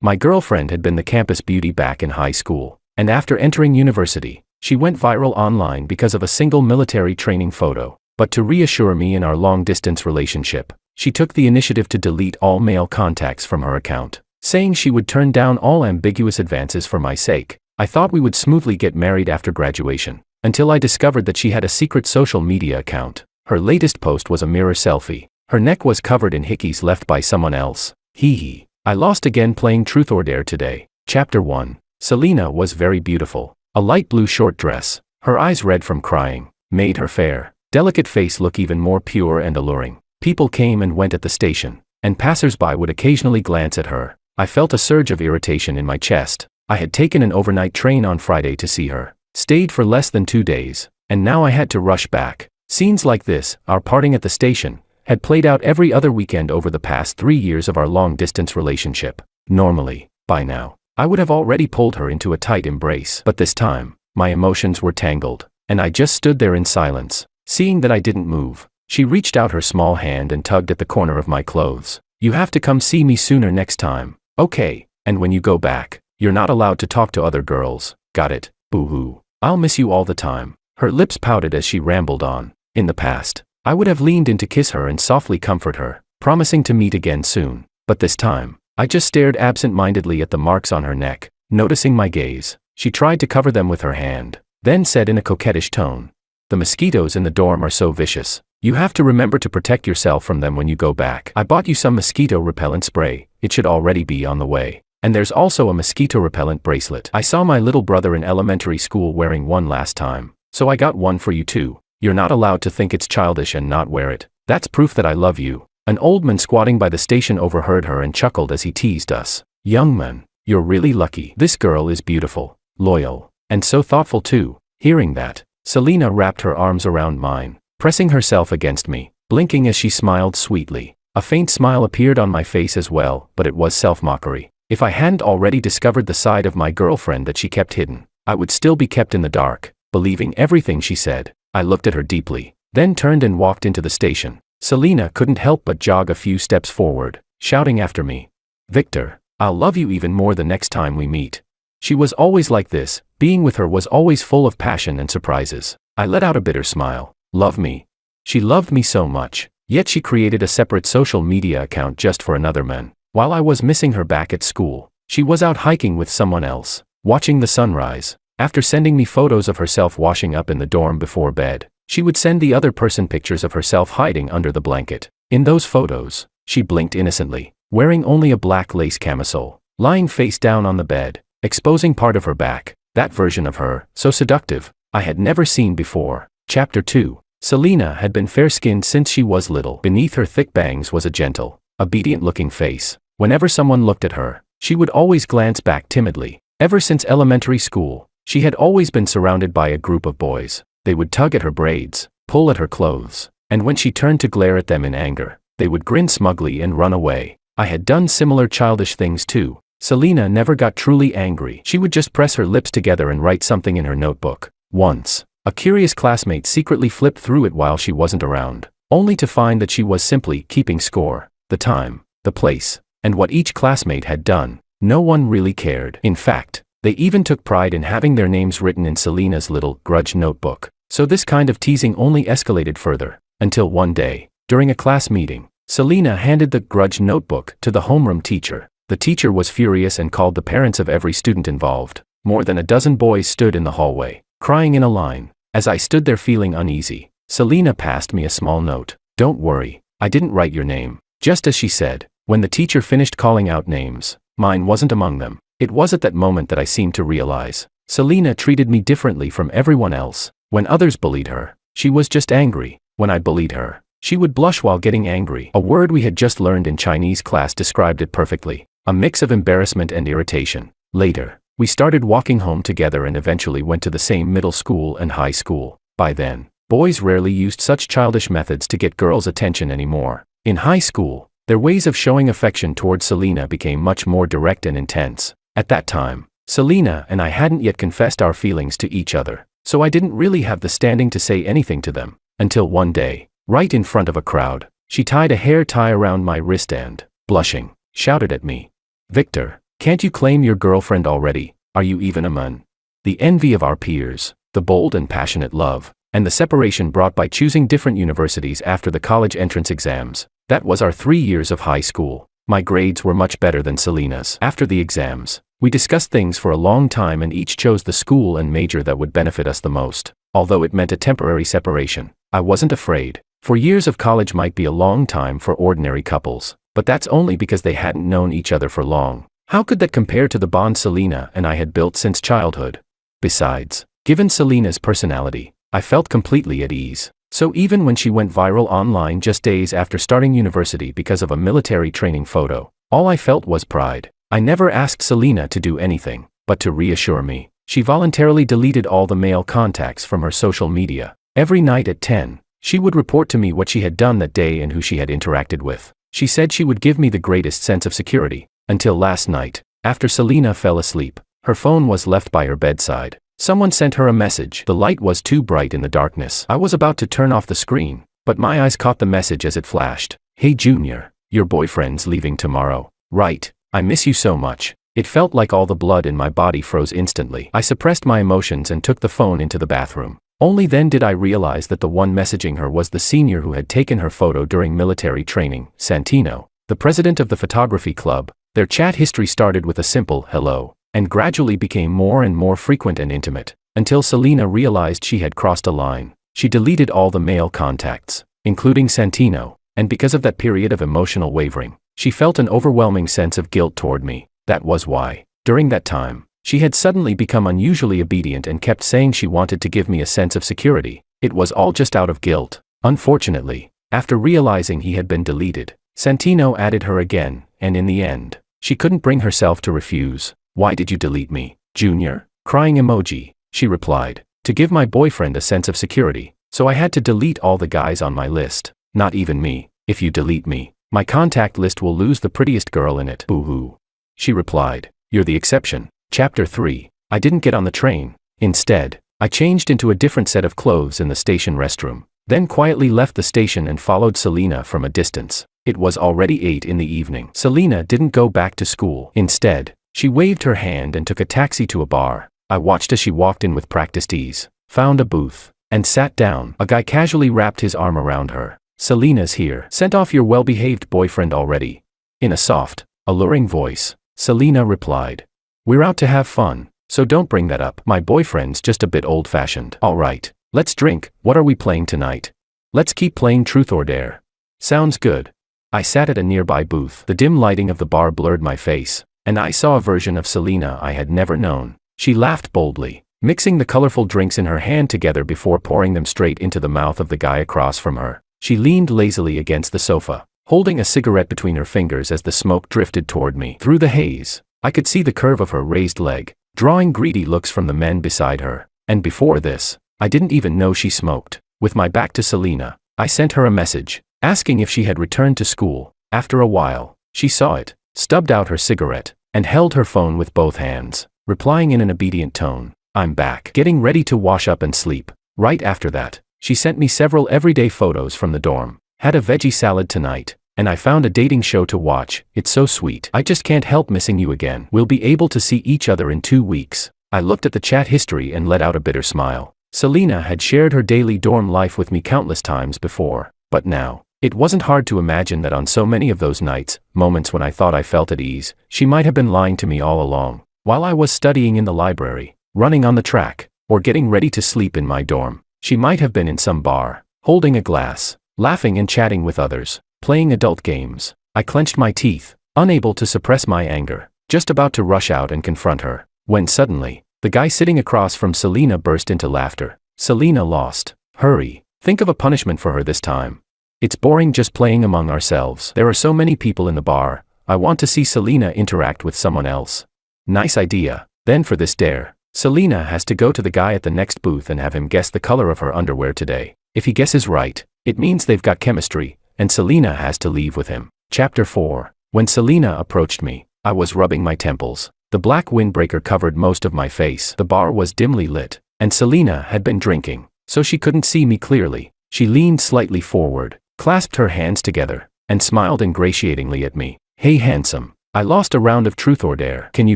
My girlfriend had been the campus beauty back in high school, and after entering university, she went viral online because of a single military training photo. But to reassure me in our long-distance relationship, she took the initiative to delete all male contacts from her account, saying she would turn down all ambiguous advances for my sake. I thought we would smoothly get married after graduation, until I discovered that she had a secret social media account. Her latest post was a mirror selfie. Her neck was covered in hickeys left by someone else. Hee hee. I lost again playing Truth or Dare today. Chapter 1. Selena was very beautiful. A light blue short dress, her eyes red from crying, made her fair, delicate face look even more pure and alluring. People came and went at the station, and passers-by would occasionally glance at her. I felt a surge of irritation in my chest. I had taken an overnight train on Friday to see her, stayed for less than 2 days, and now I had to rush back. Scenes like this, our parting at the station, had played out every other weekend over the past 3 years of our long-distance relationship. Normally, by now, I would have already pulled her into a tight embrace. But this time, my emotions were tangled, and I just stood there in silence. Seeing that I didn't move, she reached out her small hand and tugged at the corner of my clothes. "You have to come see me sooner next time, okay? And when you go back, you're not allowed to talk to other girls, got it? Boo-hoo. I'll miss you all the time." Her lips pouted as she rambled on. In the past, I would have leaned in to kiss her and softly comfort her, promising to meet again soon. But this time, I just stared absent-mindedly at the marks on her neck. Noticing my gaze, she tried to cover them with her hand, then said in a coquettish tone, "The mosquitoes in the dorm are so vicious. You have to remember to protect yourself from them when you go back. I bought you some mosquito repellent spray, it should already be on the way. And there's also a mosquito repellent bracelet. I saw my little brother in elementary school wearing one last time, so I got one for you too. You're not allowed to think it's childish and not wear it. That's proof that I love you." An old man squatting by the station overheard her and chuckled as he teased us. "Young man, you're really lucky. This girl is beautiful, loyal, and so thoughtful too." Hearing that, Selena wrapped her arms around mine, pressing herself against me, blinking as she smiled sweetly. A faint smile appeared on my face as well, but it was self-mockery. If I hadn't already discovered the side of my girlfriend that she kept hidden, I would still be kept in the dark, believing everything she said. I looked at her deeply, then turned and walked into the station. Selena couldn't help but jog a few steps forward, shouting after me, "Victor, I'll love you even more the next time we meet." She was always like this. Being with her was always full of passion and surprises. I let out a bitter smile. Love me? She loved me so much, yet she created a separate social media account just for another man. While I was missing her back at school, she was out hiking with someone else, watching the sunrise. After sending me photos of herself washing up in the dorm before bed, she would send the other person pictures of herself hiding under the blanket. In those photos, she blinked innocently, wearing only a black lace camisole, lying face down on the bed, exposing part of her back. That version of her, so seductive, I had never seen before. Chapter 2. Selena had been fair-skinned since she was little. Beneath her thick bangs was a gentle, obedient-looking face. Whenever someone looked at her, she would always glance back timidly. Ever since elementary school, she had always been surrounded by a group of boys. They would tug at her braids, pull at her clothes, and when she turned to glare at them in anger, they would grin smugly and run away. I had done similar childish things too. Selena never got truly angry. She would just press her lips together and write something in her notebook. Once, a curious classmate secretly flipped through it while she wasn't around, only to find that she was simply keeping score. The time, the place, and what each classmate had done. No one really cared. In fact, they even took pride in having their names written in Selena's little grudge notebook. So this kind of teasing only escalated further, until one day, during a class meeting, Selena handed the grudge notebook to the homeroom teacher. The teacher was furious and called the parents of every student involved. More than a dozen boys stood in the hallway, crying in a line. As I stood there feeling uneasy, Selena passed me a small note. "Don't worry, I didn't write your name." Just as she said, when the teacher finished calling out names, mine wasn't among them. It was at that moment that I seemed to realize, Selena treated me differently from everyone else. When others bullied her, she was just angry. When I bullied her, she would blush while getting angry. A word we had just learned in Chinese class described it perfectly. A mix of embarrassment and irritation. Later, we started walking home together and eventually went to the same middle school and high school. By then, boys rarely used such childish methods to get girls' attention anymore. In high school, their ways of showing affection towards Selena became much more direct and intense. At that time, Selena and I hadn't yet confessed our feelings to each other, so I didn't really have the standing to say anything to them. Until one day, right in front of a crowd, she tied a hair tie around my wrist and, blushing, shouted at me, "Victor, Can't you claim your girlfriend already? Are you even a man? The envy of our peers, the bold and passionate love, and the separation brought by choosing different universities after the college entrance exams. That was our 3 years of high school. My grades were much better than Selena's. After the exams, we discussed things for a long time and each chose the school and major that would benefit us the most. Although it meant a temporary separation, I wasn't afraid. 4 years of college might be a long time for ordinary couples, but that's only because they hadn't known each other for long. How could that compare to the bond Selena and I had built since childhood? Besides, given Selena's personality, I felt completely at ease. So even when she went viral online just days after starting university because of a military training photo, all I felt was pride. I never asked Selena to do anything, but to reassure me, she voluntarily deleted all the male contacts from her social media. Every night at 10, she would report to me what she had done that day and who she had interacted with. She said she would give me the greatest sense of security, until last night, after Selena fell asleep. Her phone was left by her bedside. Someone sent her a message. The light was too bright in the darkness. I was about to turn off the screen, but my eyes caught the message as it flashed. Hey Junior, your boyfriend's leaving tomorrow. Right, I miss you so much. It felt like all the blood in my body froze instantly. I suppressed my emotions and took the phone into the bathroom. Only then did I realize that the one messaging her was the senior who had taken her photo during military training, Santino, the president of the photography club. Their chat history started with a simple hello, and gradually became more and more frequent and intimate, until Selena realized she had crossed a line. She deleted all the male contacts, including Santino, and because of that period of emotional wavering, she felt an overwhelming sense of guilt toward me. That was why, during that time, she had suddenly become unusually obedient and kept saying she wanted to give me a sense of security. It was all just out of guilt. Unfortunately, after realizing he had been deleted, Santino added her again, and in the end, she couldn't bring herself to refuse. Why did you delete me, Junior? Crying emoji, she replied. To give my boyfriend a sense of security, so I had to delete all the guys on my list. Not even me. If you delete me, my contact list will lose the prettiest girl in it. Boo-hoo. She replied. You're the exception. Chapter 3. I didn't get on the train. Instead, I changed into a different set of clothes in the station restroom, then quietly left the station and followed Selena from a distance. It was already 8 in the evening. Selena didn't go back to school. Instead, she waved her hand and took a taxi to a bar. I watched as she walked in with practiced ease, found a booth, and sat down. A guy casually wrapped his arm around her. Selena's here. Sent off your well-behaved boyfriend already? In a soft, alluring voice, Selena replied. We're out to have fun, so don't bring that up. My boyfriend's just a bit old-fashioned. All right, let's drink. What are we playing tonight? Let's keep playing Truth or Dare. Sounds good. I sat at a nearby booth. The dim lighting of the bar blurred my face, and I saw a version of Selena I had never known. She laughed boldly, mixing the colorful drinks in her hand together before pouring them straight into the mouth of the guy across from her. She leaned lazily against the sofa, holding a cigarette between her fingers as the smoke drifted toward me. Through the haze, I could see the curve of her raised leg, drawing greedy looks from the men beside her. And before this, I didn't even know she smoked. With my back to Selena, I sent her a message, asking if she had returned to school. After a while, she saw it, stubbed out her cigarette, and held her phone with both hands, replying in an obedient tone. I'm back. Getting ready to wash up and sleep. Right after that, she sent me several everyday photos from the dorm. Had a veggie salad tonight, and I found a dating show to watch. It's so sweet. I just can't help missing you again. We'll be able to see each other in 2 weeks. I looked at the chat history and let out a bitter smile. Selena had shared her daily dorm life with me countless times before, but now, it wasn't hard to imagine that on so many of those nights, moments when I thought I felt at ease, she might have been lying to me all along. While I was studying in the library, running on the track, or getting ready to sleep in my dorm, she might have been in some bar, holding a glass, laughing and chatting with others, playing adult games. I clenched my teeth, unable to suppress my anger, just about to rush out and confront her, when suddenly, the guy sitting across from Selena burst into laughter. Selena lost. Hurry, think of a punishment for her this time. It's boring just playing among ourselves. There are so many people in the bar. I want to see Selena interact with someone else. Nice idea. Then for this dare, Selena has to go to the guy at the next booth and have him guess the color of her underwear today. If he guesses right, it means they've got chemistry, and Selena has to leave with him. Chapter 4. When Selena approached me, I was rubbing my temples. The black windbreaker covered most of my face. The bar was dimly lit, and Selena had been drinking, so she couldn't see me clearly. She leaned slightly forward, clasped her hands together, and smiled ingratiatingly at me. Hey handsome, I lost a round of truth or dare. Can you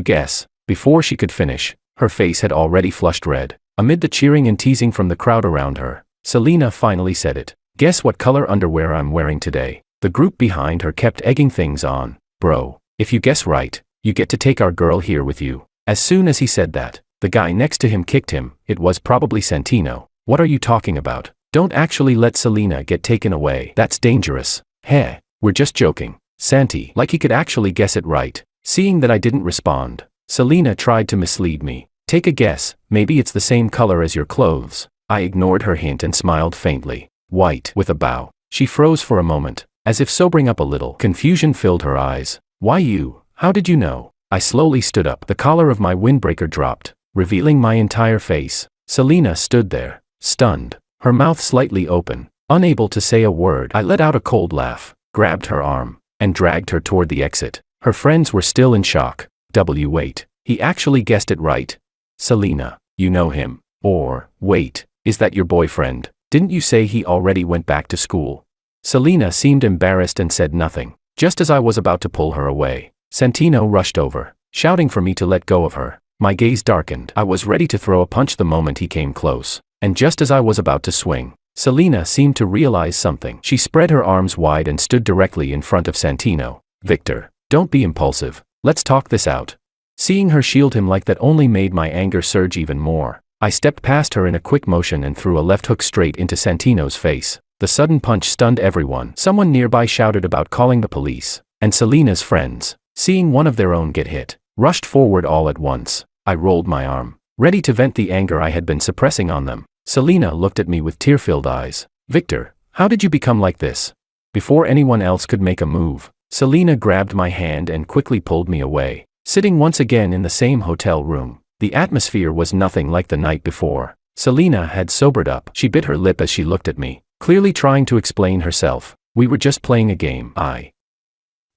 guess? Before she could finish, her face had already flushed red. Amid the cheering and teasing from the crowd around her, Selena finally said it. Guess what color underwear I'm wearing today? The group behind her kept egging things on. Bro, if you guess right, you get to take our girl here with you. As soon as he said that, the guy next to him kicked him. It was probably Santino. What are you talking about? Don't actually let Selena get taken away. That's dangerous. Heh, we're just joking. Santi, like he could actually guess it right. Seeing that I didn't respond, Selena tried to mislead me. Take a guess, maybe it's the same color as your clothes. I ignored her hint and smiled faintly. White. With a bow. She froze for a moment, as if sobering up a little. Confusion filled her eyes. Why you? How did you know? I slowly stood up. The collar of my windbreaker dropped, revealing my entire face. Selena stood there, stunned, her mouth slightly open, unable to say a word. I let out a cold laugh, grabbed her arm, and dragged her toward the exit. Her friends were still in shock. Wait, he actually guessed it right. Selena, you know him. Or, wait, is that your boyfriend? Didn't you say he already went back to school? Selena seemed embarrassed and said nothing. Just as I was about to pull her away, Santino rushed over, shouting for me to let go of her. My gaze darkened. I was ready to throw a punch the moment he came close. And just as I was about to swing, Selena seemed to realize something. She spread her arms wide and stood directly in front of Santino. Victor, don't be impulsive. Let's talk this out. Seeing her shield him like that only made my anger surge even more. I stepped past her in a quick motion and threw a left hook straight into Santino's face. The sudden punch stunned everyone. Someone nearby shouted about calling the police, and Selena's friends, seeing one of their own get hit, rushed forward all at once. I rolled my arm, ready to vent the anger I had been suppressing on them. Selena looked at me with tear-filled eyes. Victor, how did you become like this? Before anyone else could make a move, Selena grabbed my hand and quickly pulled me away. Sitting once again in the same hotel room, the atmosphere was nothing like the night before. Selena had sobered up. She bit her lip as she looked at me, clearly trying to explain herself. We were just playing a game. I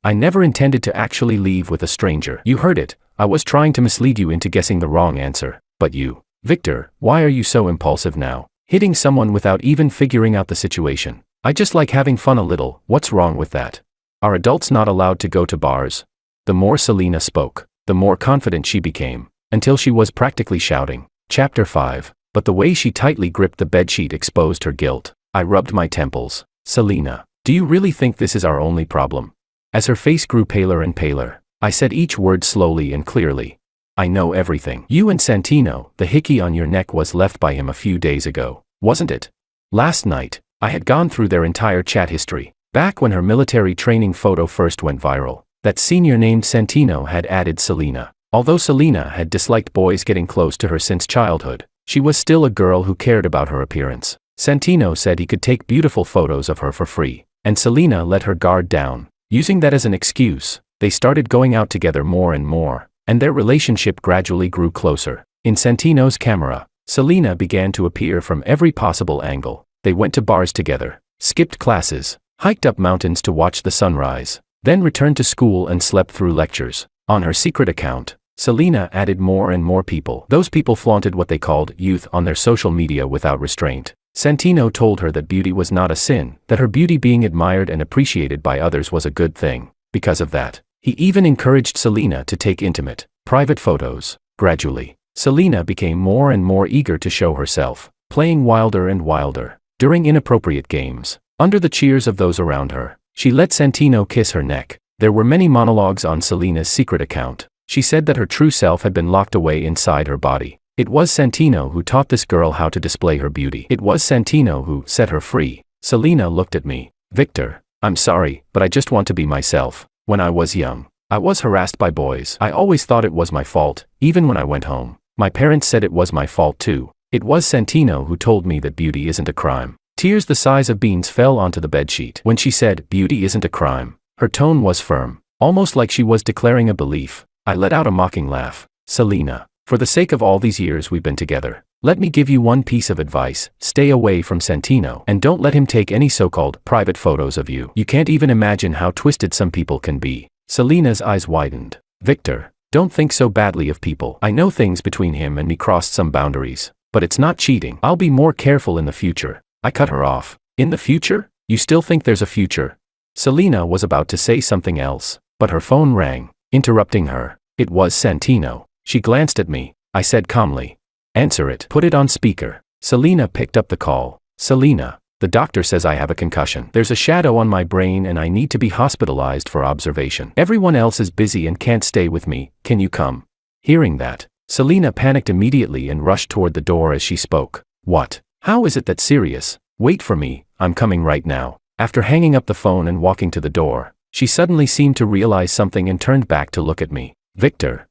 never intended to actually leave with a stranger. You heard it. I was trying to mislead you into guessing the wrong answer. But you, Victor, why are you so impulsive now? Hitting someone without even figuring out the situation. I just like having fun a little. What's wrong with that? Are adults not allowed to go to bars? The more Selena spoke, the more confident she became, until she was practically shouting. Chapter 5. But the way she tightly gripped the bedsheet exposed her guilt. I rubbed my temples. Selena, do you really think this is our only problem? As her face grew paler and paler, I said each word slowly and clearly. I know everything. You and Santino, the hickey on your neck was left by him a few days ago, wasn't it? Last night, I had gone through their entire chat history. Back when her military training photo first went viral, that senior named Santino had added Selena. Although Selena had disliked boys getting close to her since childhood, she was still a girl who cared about her appearance. Santino said he could take beautiful photos of her for free, and Selena let her guard down. Using that as an excuse, they started going out together more and more, and their relationship gradually grew closer. In Santino's camera, Selena began to appear from every possible angle. They went to bars together, skipped classes, hiked up mountains to watch the sunrise, then returned to school and slept through lectures. On her secret account, Selena added more and more people. Those people flaunted what they called youth on their social media without restraint. Santino told her that beauty was not a sin, that her beauty being admired and appreciated by others was a good thing. Because of that, he even encouraged Selena to take intimate, private photos. Gradually, Selena became more and more eager to show herself, playing wilder and wilder. During inappropriate games, under the cheers of those around her, she let Santino kiss her neck. There were many monologues on Selena's secret account. She said that her true self had been locked away inside her body. It was Santino who taught this girl how to display her beauty. It was Santino who set her free. Selena looked at me. Victor, I'm sorry, but I just want to be myself. When I was young, I was harassed by boys. I always thought it was my fault, even when I went home. My parents said it was my fault too. It was Santino who told me that beauty isn't a crime. Tears the size of beans fell onto the bedsheet. When she said, beauty isn't a crime, her tone was firm, almost like she was declaring a belief. I let out a mocking laugh. Selena, for the sake of all these years we've been together, let me give you one piece of advice. Stay away from Santino and don't let him take any so-called private photos of you. You can't even imagine how twisted some people can be. Selena's eyes widened. Victor, don't think so badly of people. I know things between him and me crossed some boundaries, but it's not cheating. I'll be more careful in the future. I cut her off. In the future? You still think there's a future? Selena was about to say something else, but her phone rang. interrupting her. It was Santino. She glanced at me. I said calmly, "Answer it." Put it on speaker. Selena picked up the call. "Selena, the doctor says I have a concussion. There's a shadow on my brain and I need to be hospitalized for observation. Everyone else is busy and can't stay with me. Can you come?" Hearing that, Selena panicked immediately and rushed toward the door as she spoke. "What? How is it that serious? Wait for me, I'm coming right now." After hanging up the phone and walking to the door, she suddenly seemed to realize something and turned back to look at me. "Victor,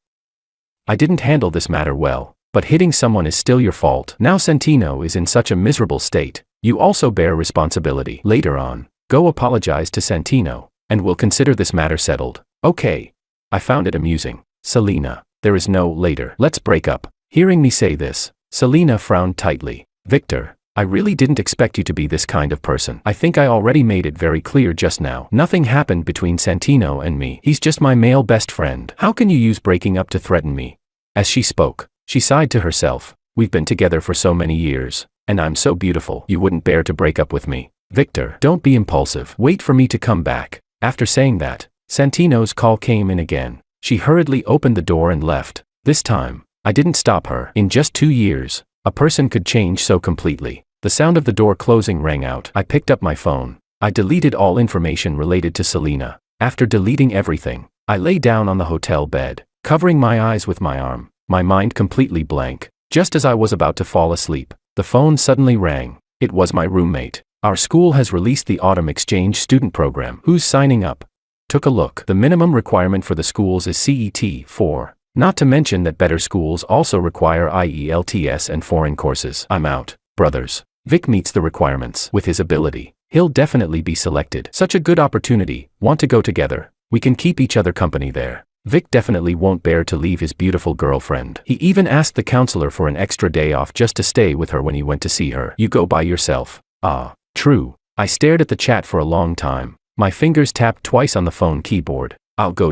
I didn't handle this matter well, but hitting someone is still your fault. Now Santino is in such a miserable state. You also bear responsibility. Later on, go apologize to Santino, and we'll consider this matter settled. Okay." I found it amusing. "Selena, there is no later. Let's break up." Hearing me say this, Selena frowned tightly. "Victor, I really didn't expect you to be this kind of person. I think I already made it very clear just now. Nothing happened between Santino and me. He's just my male best friend. How can you use breaking up to threaten me?" As she spoke, she sighed to herself. "We've been together for so many years, and I'm so beautiful. You wouldn't bear to break up with me. Victor, don't be impulsive. Wait for me to come back." After saying that, Santino's call came in again. She hurriedly opened the door and left. This time, I didn't stop her. In just 2 years, a person could change so completely. The sound of the door closing rang out. I picked up my phone. I deleted all information related to Selena. After deleting everything, I lay down on the hotel bed, covering my eyes with my arm, my mind completely blank. Just as I was about to fall asleep, the phone suddenly rang. It was my roommate. "Our school has released the autumn exchange student program. Who's signing up?" Took a look. The minimum requirement for the schools is CET 4. Not to mention that better schools also require IELTS and foreign courses. I'm out, brothers. Vic meets the requirements. With his ability, he'll definitely be selected. Such a good opportunity. Want to go together? We can keep each other company there. Vic definitely won't bear to leave his beautiful girlfriend. He even asked the counselor for an extra day off just to stay with her when he went to see her. You go by yourself. Ah, true. I stared at the chat for a long time. My fingers tapped twice on the phone keyboard. I'll go.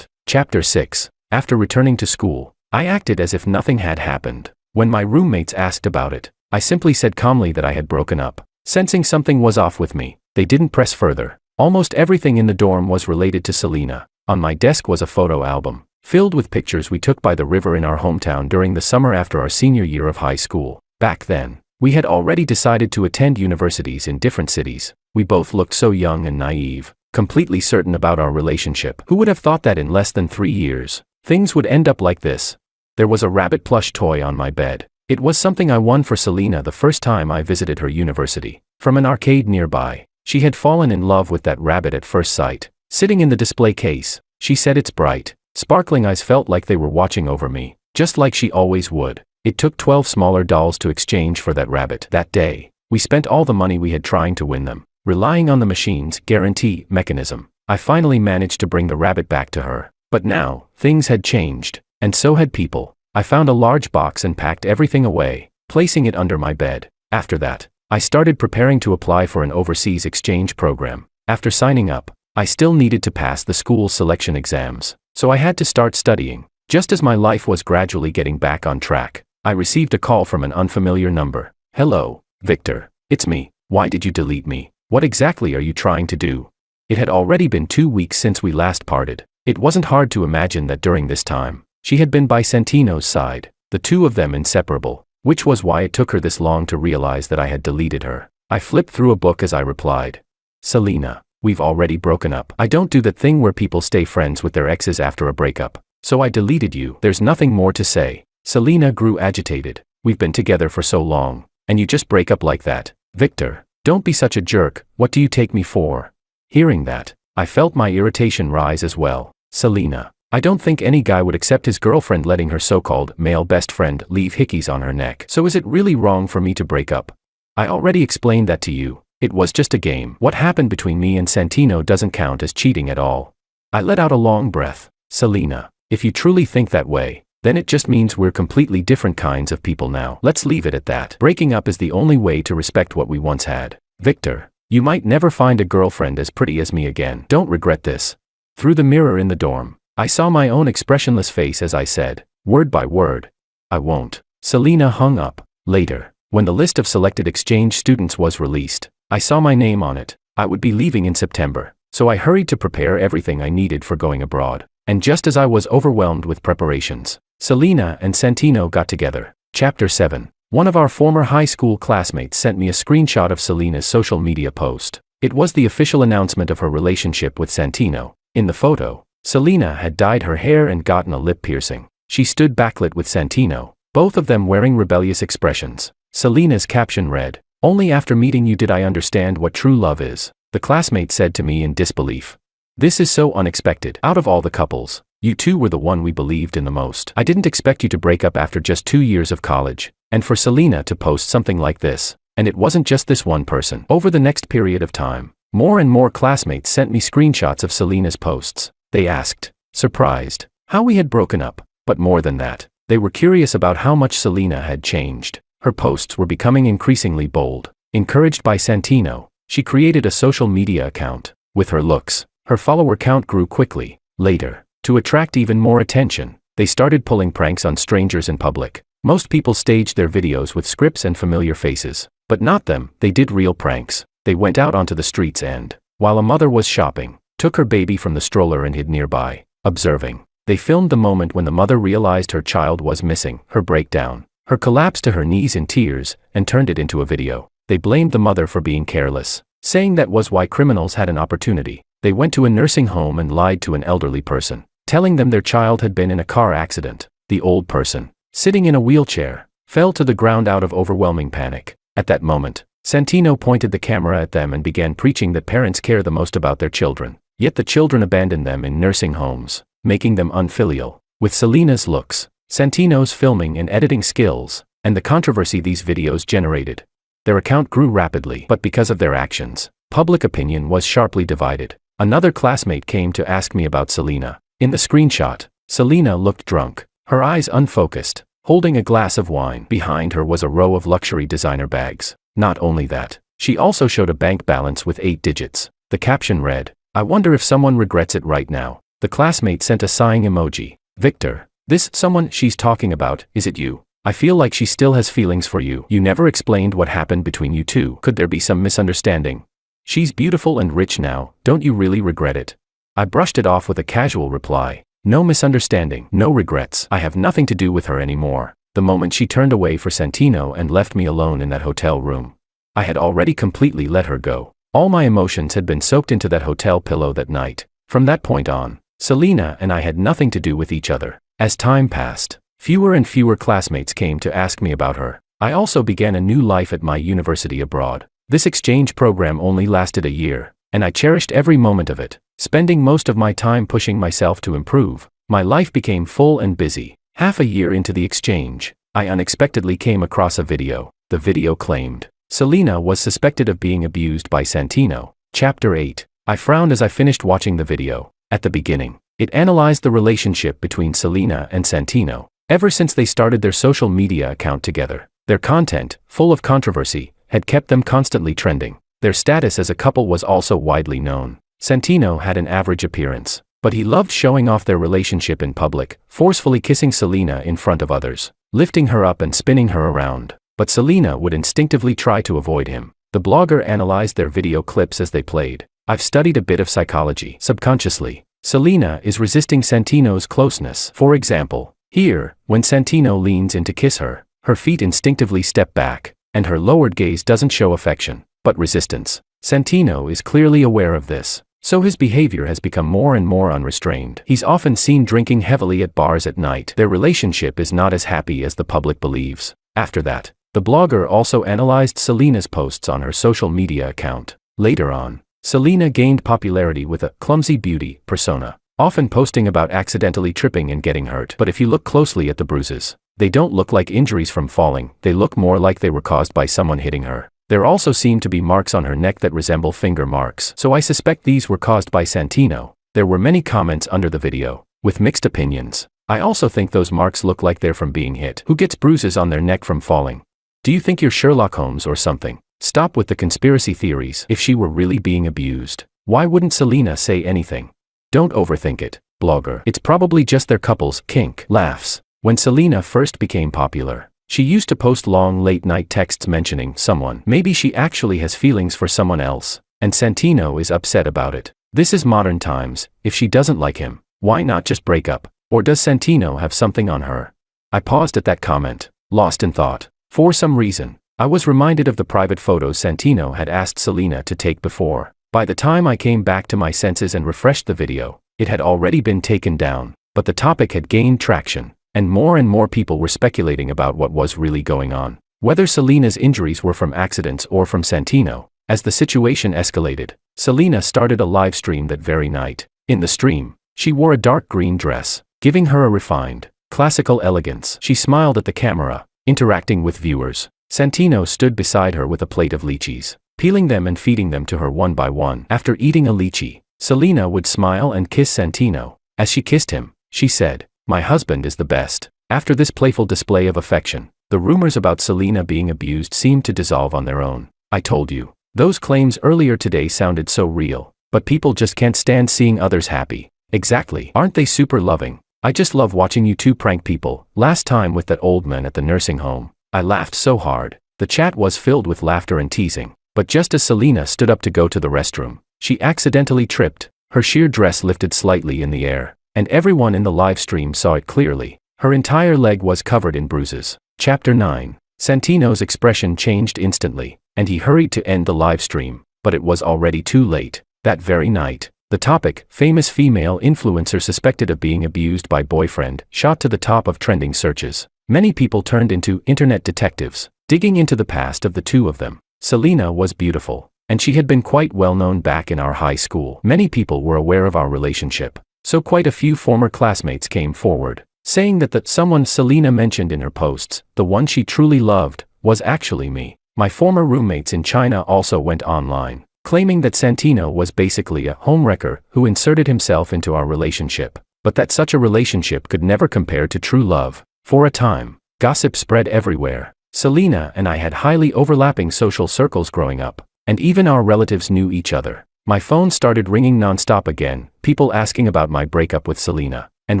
Chapter 6. After returning to school, I acted as if nothing had happened. When my roommates asked about it, I simply said calmly that I had broken up. Sensing something was off with me, they didn't press further. Almost everything in the dorm was related to Selena. On my desk was a photo album, filled with pictures we took by the river in our hometown during the summer after our senior year of high school. Back then, we had already decided to attend universities in different cities. We both looked so young and naive, completely certain about our relationship. Who would have thought that in less than 3 years, things would end up like this? There was a rabbit plush toy on my bed. It was something I won for Selena the first time I visited her university. From an arcade nearby, she had fallen in love with that rabbit at first sight. Sitting in the display case, she said its bright, sparkling eyes felt like they were watching over me, just like she always would. It took 12 smaller dolls to exchange for that rabbit. That day, we spent all the money we had trying to win them. Relying on the machine's guarantee mechanism, I finally managed to bring the rabbit back to her. But now, things had changed, and so had people. I found a large box and packed everything away, placing it under my bed. After that, I started preparing to apply for an overseas exchange program. After signing up, I still needed to pass the school's selection exams, so I had to start studying. Just as my life was gradually getting back on track, I received a call from an unfamiliar number. "Hello, Victor. It's me. Why did you delete me? What exactly are you trying to do?" It had already been 2 weeks since we last parted. It wasn't hard to imagine that during this time, she had been by Santino's side, the two of them inseparable, which was why it took her this long to realize that I had deleted her. I flipped through a book as I replied. "Selena, we've already broken up. I don't do that thing where people stay friends with their exes after a breakup, so I deleted you. There's nothing more to say." Selena grew agitated. "We've been together for so long, and you just break up like that. Victor, don't be such a jerk. What do you take me for?" Hearing that, I felt my irritation rise as well. "Selena, I don't think any guy would accept his girlfriend letting her so-called male best friend leave hickeys on her neck. So is it really wrong for me to break up? I already explained that to you. It was just a game. What happened between me and Santino doesn't count as cheating at all." I let out a long breath. "Selena, if you truly think that way, then it just means we're completely different kinds of people now. Let's leave it at that. Breaking up is the only way to respect what we once had. Victor, you might never find a girlfriend as pretty as me again. Don't regret this." Through the mirror in the dorm, I saw my own expressionless face as I said, word by word, "I won't." Selena hung up. Later, when the list of selected exchange students was released, I saw my name on it. I would be leaving in September, so I hurried to prepare everything I needed for going abroad. And just as I was overwhelmed with preparations, Selena and Santino got together. Chapter 7. One of our former high school classmates sent me a screenshot of Selena's social media post. It was the official announcement of her relationship with Santino. In the photo, Selena had dyed her hair and gotten a lip piercing. She stood backlit with Santino, both of them wearing rebellious expressions. Selena's caption read, "Only after meeting you did I understand what true love is," the classmate said to me in disbelief. "This is so unexpected. Out of all the couples, you two were the one we believed in the most. I didn't expect you to break up after just 2 years of college, and for Selena to post something like this. And it wasn't just this one person." Over the next period of time, more and more classmates sent me screenshots of Selena's posts. They asked, surprised, how we had broken up, but more than that, they were curious about how much Selena had changed. Her posts were becoming increasingly bold. Encouraged by Santino, she created a social media account. With her looks, her follower count grew quickly. Later, to attract even more attention, they started pulling pranks on strangers in public. Most people staged their videos with scripts and familiar faces, but not them. They did real pranks. They went out onto the streets and, while a mother was shopping, took her baby from the stroller and hid nearby, observing. They filmed the moment when the mother realized her child was missing, her breakdown, her collapse to her knees in tears, and turned it into a video. They blamed the mother for being careless, saying that was why criminals had an opportunity. They went to a nursing home and lied to an elderly person, telling them their child had been in a car accident. The old person, sitting in a wheelchair, fell to the ground out of overwhelming panic. At that moment, Santino pointed the camera at them and began preaching that parents care the most about their children. Yet the children abandoned them in nursing homes, making them unfilial. With Selena's looks, Santino's filming and editing skills, and the controversy these videos generated, their account grew rapidly. But because of their actions, public opinion was sharply divided. Another classmate came to ask me about Selena. In the screenshot, Selena looked drunk, her eyes unfocused, holding a glass of wine. Behind her was a row of luxury designer bags. Not only that, she also showed a bank balance with 8 digits. The caption read, "I wonder if someone regrets it right now." The classmate sent a sighing emoji. "Victor, this someone she's talking about, is it you? I feel like she still has feelings for you. You never explained what happened between you two. Could there be some misunderstanding? She's beautiful and rich now, don't you really regret it?" I brushed it off with a casual reply. "No misunderstanding, no regrets. I have nothing to do with her anymore." The moment she turned away for Santino and left me alone in that hotel room, I had already completely let her go. All my emotions had been soaked into that hotel pillow that night. From that point on, Selena and I had nothing to do with each other. As time passed, fewer and fewer classmates came to ask me about her. I also began a new life at my university abroad. This exchange program only lasted a year, and I cherished every moment of it, spending most of my time pushing myself to improve. My life became full and busy. Half a year into the exchange, I unexpectedly came across a video. The video claimed Selena was suspected of being abused by Santino. Chapter 8. I frowned as I finished watching the video. At the beginning, it analyzed the relationship between Selena and Santino. Ever since they started their social media account together, their content, full of controversy, had kept them constantly trending. Their status as a couple was also widely known. Santino had an average appearance, but he loved showing off their relationship in public, forcefully kissing Selena in front of others, lifting her up and spinning her around. But Selena would instinctively try to avoid him. The blogger analyzed their video clips as they played. "I've studied a bit of psychology. Subconsciously, Selena is resisting Santino's closeness. For example, here, when Santino leans in to kiss her, her feet instinctively step back, and her lowered gaze doesn't show affection, but resistance. Santino is clearly aware of this, so his behavior has become more and more unrestrained. He's often seen drinking heavily at bars at night. Their relationship is not as happy as the public believes." After that, the blogger also analyzed Selena's posts on her social media account. Later on, Selena gained popularity with a clumsy beauty persona, often posting about accidentally tripping and getting hurt. But if you look closely at the bruises, they don't look like injuries from falling. They look more like they were caused by someone hitting her. There also seem to be marks on her neck that resemble finger marks, so I suspect these were caused by Santino. There were many comments under the video, with mixed opinions. "I also think those marks look like they're from being hit. Who gets bruises on their neck from falling? Do you think you're Sherlock Holmes or something? Stop with the conspiracy theories. If she were really being abused, why wouldn't Selena say anything? Don't overthink it, blogger. It's probably just their couple's kink." Laughs. When Selena first became popular, she used to post long late-night texts mentioning someone. Maybe she actually has feelings for someone else, and Santino is upset about it. This is modern times. If she doesn't like him, Why not just break up? Or does Santino have something on her? I paused at that comment, lost in thought. For some reason, I was reminded of the private photos Santino had asked Selena to take before. By the time I came back to my senses and refreshed the video, it had already been taken down, but the topic had gained traction, and more people were speculating about what was really going on. Whether Selena's injuries were from accidents or from Santino. As the situation escalated, Selena started a live stream that very night. In the stream, she wore a dark green dress, giving her a refined, classical elegance. She smiled at the camera, interacting with viewers. Santino stood beside her with a plate of lychees, peeling them and feeding them to her one by one. After eating a lychee, Selena would smile and kiss Santino. As she kissed him, she said, "My husband is the best." After this playful display of affection, the rumors about Selena being abused seemed to dissolve on their own. I told you. Those claims earlier today sounded so real, but people just can't stand seeing others happy. Exactly. Aren't they super loving? I just love watching you two prank people. Last time with that old man at the nursing home, I laughed so hard. The chat was filled with laughter and teasing, but just as Selena stood up to go to the restroom, she accidentally tripped. Her sheer dress lifted slightly in the air, and everyone in the live stream saw it clearly. Her entire leg was covered in bruises. Chapter 9. Santino's expression changed instantly, and he hurried to end the live stream, but it was already too late. That very night, the topic, famous female influencer suspected of being abused by boyfriend, shot to the top of trending searches. Many people turned into internet detectives, digging into the past of the two of them. Selena was beautiful, and she had been quite well known back in our high school. Many people were aware of our relationship, so quite a few former classmates came forward, saying that someone Selena mentioned in her posts, the one she truly loved, was actually me. My former roommates in China also went online, claiming that Santino was basically a homewrecker who inserted himself into our relationship, but that such a relationship could never compare to true love. For a time, gossip spread everywhere. Selena and I had highly overlapping social circles growing up, and even our relatives knew each other. My phone started ringing nonstop again, people asking about my breakup with Selena, and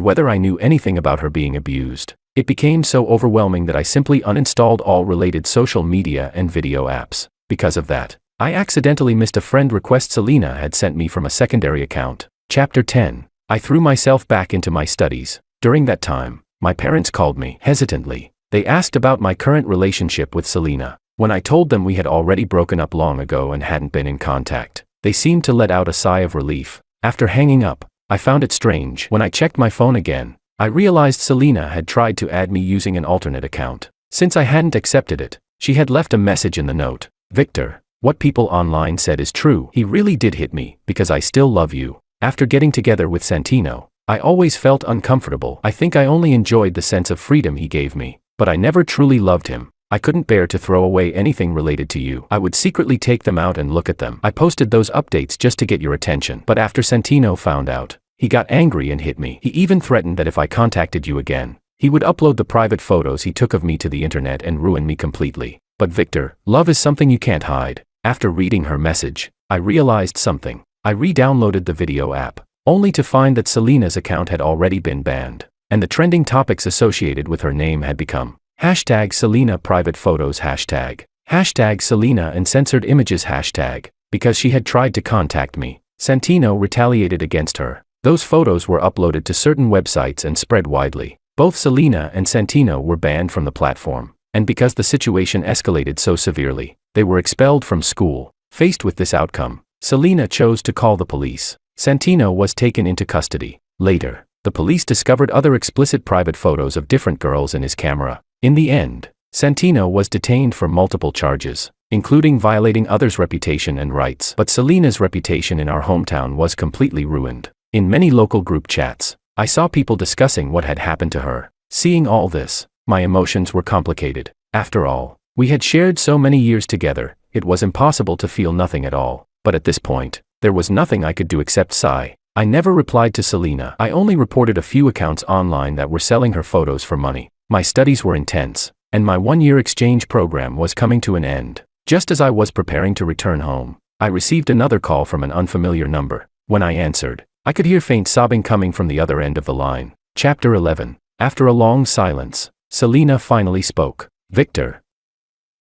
whether I knew anything about her being abused. It became so overwhelming that I simply uninstalled all related social media and video apps. Because of that, I accidentally missed a friend request Selena had sent me from a secondary account. Chapter 10. I threw myself back into my studies. During that time, my parents called me. Hesitantly, they asked about my current relationship with Selena. When I told them we had already broken up long ago and hadn't been in contact, they seemed to let out a sigh of relief. After hanging up, I found it strange. When I checked my phone again, I realized Selena had tried to add me using an alternate account. Since I hadn't accepted it, she had left a message in the note. "Victor, what people online said is true. He really did hit me, because I still love you. After getting together with Santino, I always felt uncomfortable. I think I only enjoyed the sense of freedom he gave me, but I never truly loved him. I couldn't bear to throw away anything related to you. I would secretly take them out and look at them. I posted those updates just to get your attention. But after Santino found out, he got angry and hit me. He even threatened that if I contacted you again, he would upload the private photos he took of me to the internet and ruin me completely. But Victor, love is something you can't hide." After reading her message, I realized something. I re-downloaded the video app, only to find that Selena's account had already been banned, and the trending topics associated with her name had become #Selena private photos #Selena and censored images Because she had tried to contact me, Santino retaliated against her. Those photos were uploaded to certain websites and spread widely. Both Selena and Santino were banned from the platform, and because the situation escalated so severely, they were expelled from school. Faced with this outcome, Selena chose to call the police. Santino was taken into custody. Later, the police discovered other explicit private photos of different girls in his camera. In the end, Santino was detained for multiple charges, including violating others' reputation and rights. But Selena's reputation in our hometown was completely ruined. In many local group chats, I saw people discussing what had happened to her. Seeing all this, my emotions were complicated. After all, we had shared so many years together, it was impossible to feel nothing at all. But at this point, there was nothing I could do except sigh. I never replied to Selena. I only reported a few accounts online that were selling her photos for money. My studies were intense, and my one-year exchange program was coming to an end. Just as I was preparing to return home, I received another call from an unfamiliar number. When I answered, I could hear faint sobbing coming from the other end of the line. Chapter 11. After a long silence, Selena finally spoke. "Victor,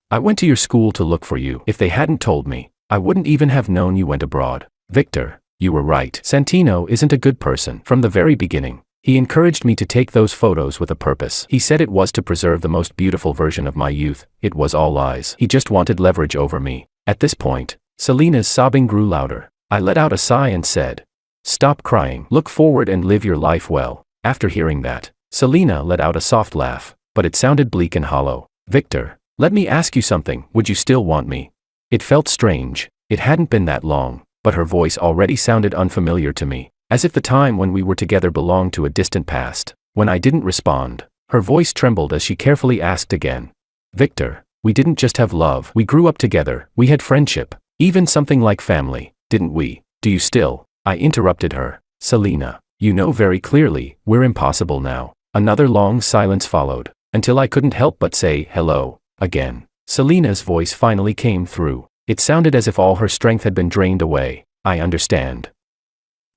I went to your school to look for you. If they hadn't told me, I wouldn't even have known you went abroad. Victor, You were right. Santino isn't a good person from the very beginning. He encouraged me to take those photos with a purpose. He said it was to preserve the most beautiful version of my youth. It was all lies. He just wanted leverage over me. At this point, Selena's sobbing grew louder. I let out a sigh and said, "Stop crying. Look forward and live your life well." After hearing that, Selena let out a soft laugh, but it sounded bleak and hollow. "Victor, let me ask you something. Would you still want me?" It felt strange. It hadn't been that long, but her voice already sounded unfamiliar to me, as if the time when we were together belonged to a distant past. When I didn't respond, her voice trembled as she carefully asked again. "Victor, we didn't just have love. We grew up together. We had friendship. Even something like family, didn't we? Do you still?" I interrupted her. "Selena, you know very clearly, we're impossible now." Another long silence followed, until I couldn't help but say, "Hello," again. Selena's voice finally came through. It sounded as if all her strength had been drained away. "I understand.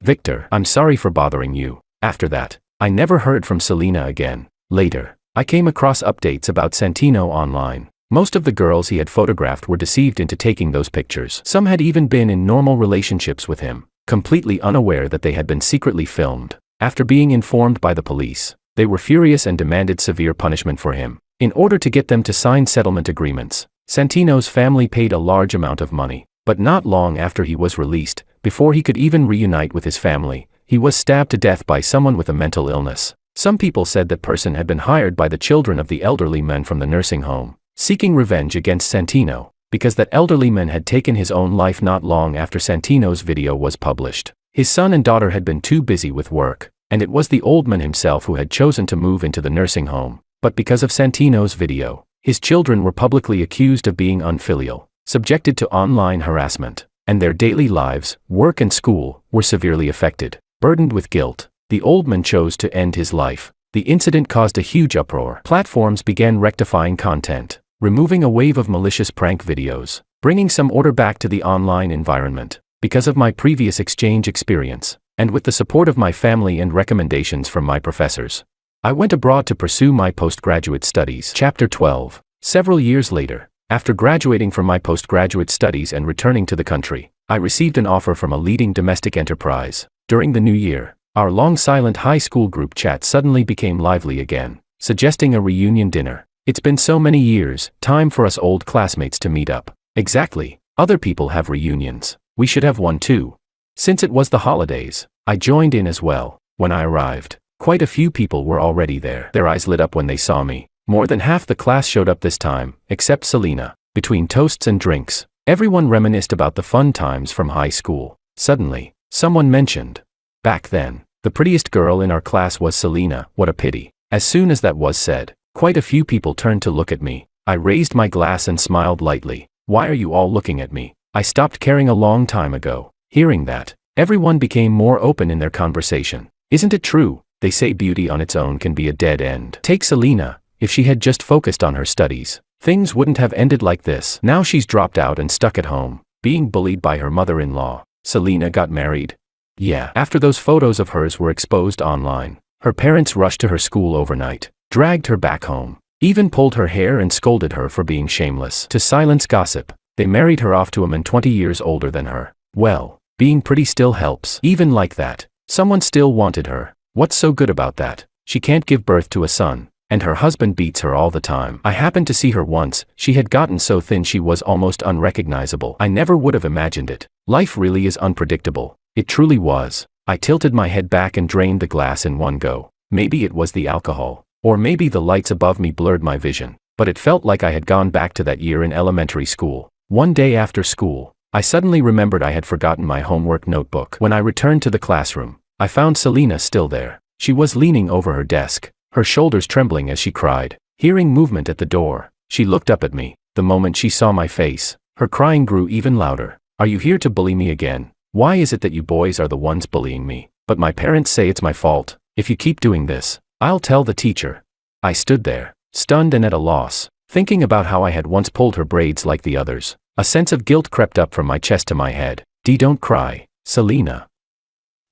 Victor, I'm sorry for bothering you." After that, I never heard from Selena again. Later, I came across updates about Santino online. Most of the girls he had photographed were deceived into taking those pictures. Some had even been in normal relationships with him, completely unaware that they had been secretly filmed. After being informed by the police, they were furious and demanded severe punishment for him. In order to get them to sign settlement agreements, Santino's family paid a large amount of money. But not long after he was released, before he could even reunite with his family, he was stabbed to death by someone with a mental illness. Some people said that person had been hired by the children of the elderly men from the nursing home, seeking revenge against Santino, because that elderly man had taken his own life not long after Santino's video was published. His son and daughter had been too busy with work, and it was the old man himself who had chosen to move into the nursing home. But because of Santino's video, his children were publicly accused of being unfilial, subjected to online harassment, and their daily lives, work and school, were severely affected. Burdened with guilt, the old man chose to end his life. The incident caused a huge uproar. Platforms began rectifying content, removing a wave of malicious prank videos, bringing some order back to the online environment. Because of my previous exchange experience, and with the support of my family and recommendations from my professors, I went abroad to pursue my postgraduate studies. Chapter 12. Several years later, after graduating from my postgraduate studies and returning to the country, I received an offer from a leading domestic enterprise. During the new year, our long-silent high school group chat suddenly became lively again, suggesting a reunion dinner. "It's been so many years, time for us old classmates to meet up." "Exactly. Other people have reunions. We should have one too." Since it was the holidays, I joined in as well. When I arrived, quite a few people were already there. Their eyes lit up when they saw me. More than half the class showed up this time, except Selena. Between toasts and drinks, everyone reminisced about the fun times from high school. Suddenly, someone mentioned, "Back then, the prettiest girl in our class was Selena. What a pity." As soon as that was said, quite a few people turned to look at me. I raised my glass and smiled lightly. "Why are you all looking at me? I stopped caring a long time ago." Hearing that, everyone became more open in their conversation. "Isn't it true? They say beauty on its own can be a dead end. Take Selena. If she had just focused on her studies, things wouldn't have ended like this. Now she's dropped out and stuck at home, being bullied by her mother-in-law. Selena got married." Yeah. After those photos of hers were exposed online, her parents rushed to her school overnight, dragged her back home, even pulled her hair and scolded her for being shameless. To silence gossip, they married her off to a man 20 years older than her. Well, being pretty still helps. Even like that, someone still wanted her. What's so good about that? She can't give birth to a son, and her husband beats her all the time. I happened to see her once. She had gotten so thin she was almost unrecognizable. I never would have imagined it. Life really is unpredictable. It truly was. I tilted my head back and drained the glass in one go. Maybe it was the alcohol, or maybe the lights above me blurred my vision, but it felt like I had gone back to that year in elementary school. One day after school, I suddenly remembered I had forgotten my homework notebook. When I returned to the classroom, I found Selena still there. She was leaning over her desk, her shoulders trembling as she cried. Hearing movement at the door, she looked up at me. The moment she saw my face, her crying grew even louder. "Are you here to bully me again? Why is it that you boys are the ones bullying me? But my parents say it's my fault. If you keep doing this, I'll tell the teacher." I stood there, stunned and at a loss, thinking about how I had once pulled her braids like the others. A sense of guilt crept up from my chest to my head. Don't cry, Selena.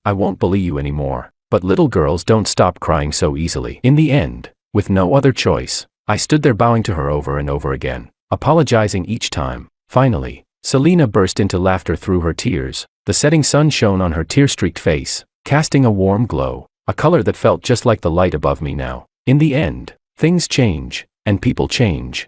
I won't bully you anymore." But little girls don't stop crying so easily. In the end, with no other choice, I stood there bowing to her over and over again, apologizing each time. Finally, Selena burst into laughter through her tears. The setting sun shone on her tear-streaked face, casting a warm glow, a color that felt just like the light above me now. In the end, things change, and people change.